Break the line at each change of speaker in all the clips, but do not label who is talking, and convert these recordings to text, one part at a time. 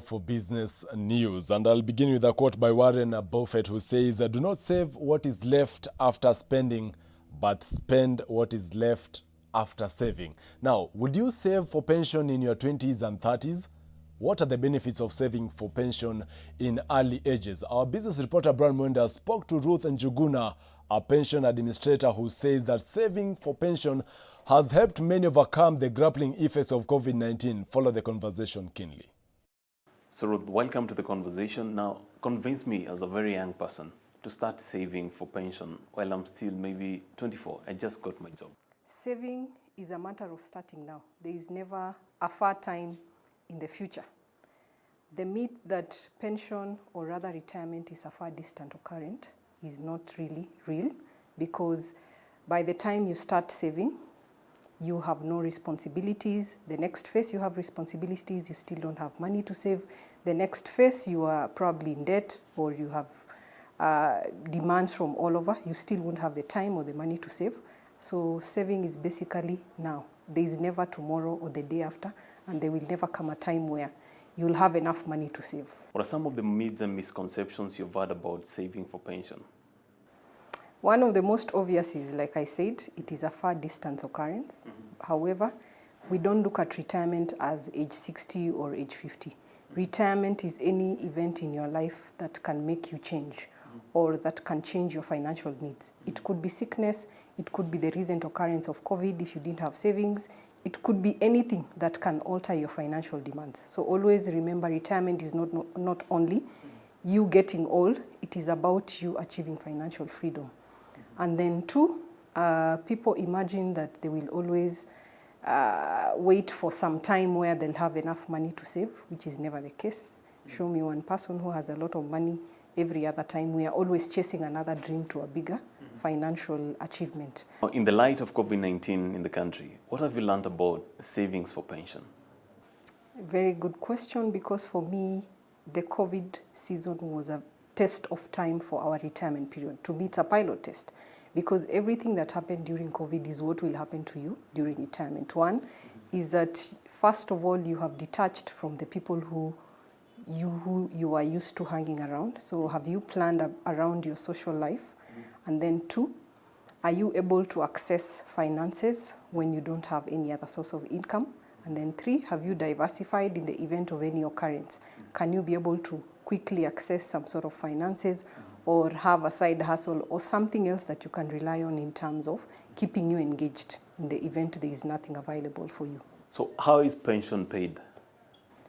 For business news, and I'll begin with a quote by Warren Buffett, who says, "Do not save what is left after spending, but spend what is left after saving." Now, would you save for pension in your 20s and 30s? What are the benefits of saving for pension in early ages? Our business reporter Brian Mwenda spoke to Ruth Njuguna, a pension administrator, who says that saving for pension has helped many overcome the grappling effects of COVID-19. Follow the conversation keenly.
So Ruth, welcome to the conversation. Now, convince me as a very young person to start saving for pension while I'm still maybe 24. I just got my job.
Saving is a matter of starting now. There is never a far time in the future. The myth that pension or rather retirement is a far distant occurrence is not really real, because by the time you start saving, you have no responsibilities. The next phase you have responsibilities, you still don't have money to save. The next phase you are probably in debt, or you have demands from all over. You still won't have the time or the money to save. So saving is basically now. There is never tomorrow or the day after, and there will never come a time where you'll have enough money to save.
What are some of the myths and misconceptions you've heard about saving for pension?
One of the most obvious is, like I said, it is a far distance occurrence. However, we don't look at retirement as age 60 or age 50. Retirement is any event in your life that can make you change, or that can change your financial needs. It could be sickness, it could be the recent occurrence of COVID if you didn't have savings, it could be anything that can alter your financial demands. So always remember, retirement is not only you getting old, it is about you achieving financial freedom. And then two, people imagine that they will always wait for some time where they'll have enough money to save, which is never the case. Show me one person who has a lot of money every other time. We are always chasing another dream to a bigger financial achievement.
In the light of COVID-19 in the country, what have you learned about savings for pension?
Very good question, because for me, the COVID season was a test of time for our retirement period. To me, it's a pilot test, because everything that happened during COVID is what will happen to you during retirement. One is that, first of all, you have detached from the people who you are used to hanging around. So have you planned around your social life? And then two, are you able to access finances when you don't have any other source of income? And then three, have you diversified in the event of any occurrence? Can you be able to quickly access some sort of finances, or have a side hustle or something else that you can rely on in terms of keeping you engaged in the event there is nothing available for you?
So how is pension paid?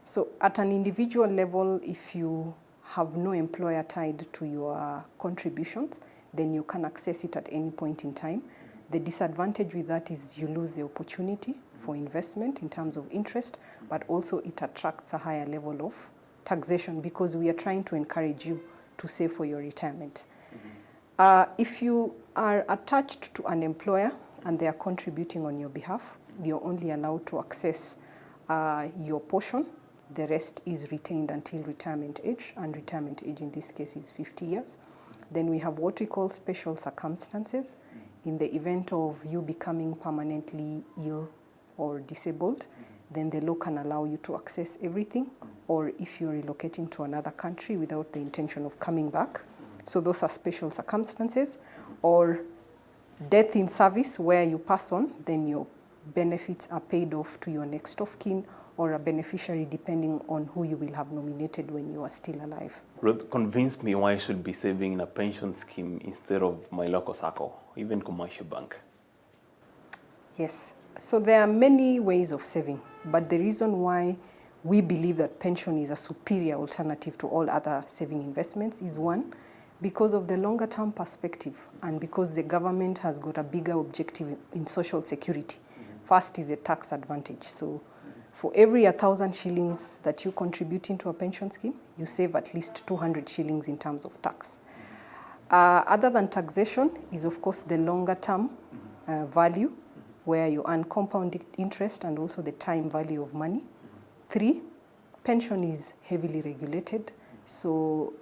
So at an individual level, if you have no employer tied to your contributions, then you can access it at any point in time. The disadvantage with that is you lose the opportunity for investment in terms of interest, but also it attracts a higher level of taxation, because we are trying to encourage you to save for your retirement. If you are attached to an employer and they are contributing on your behalf, you're only allowed to access your portion. The rest is retained until retirement age, and retirement age in this case is 50 years. Then we have what we call special circumstances. In the event of you becoming permanently ill or disabled, then the law can allow you to access everything, or if you're relocating to another country without the intention of coming back. So those are special circumstances. Or death in service, where you pass on, then your benefits are paid off to your next of kin or a beneficiary, depending on who you will have nominated when you are still alive.
Ruth, convince me why I should be saving in a pension scheme instead of my local circle, even commercial bank.
Yes. So there are many ways of saving, but the reason why we believe that pension is a superior alternative to all other saving investments is, one, because of the longer term perspective, and because the government has got a bigger objective in social security. First is a tax advantage. So for every 1,000 shillings that you contribute into a pension scheme, you save at least 200 shillings in terms of tax. Other than taxation is, of course, the longer term value, where you earn compound interest and also the time value of money. Three, pension is heavily regulated, so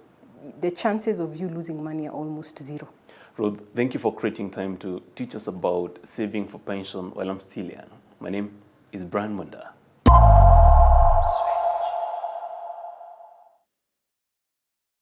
the chances of you losing money are almost zero.
Ruth, thank you for creating time to teach us about saving for pension while I'm still young. My name is Brian Mwenda.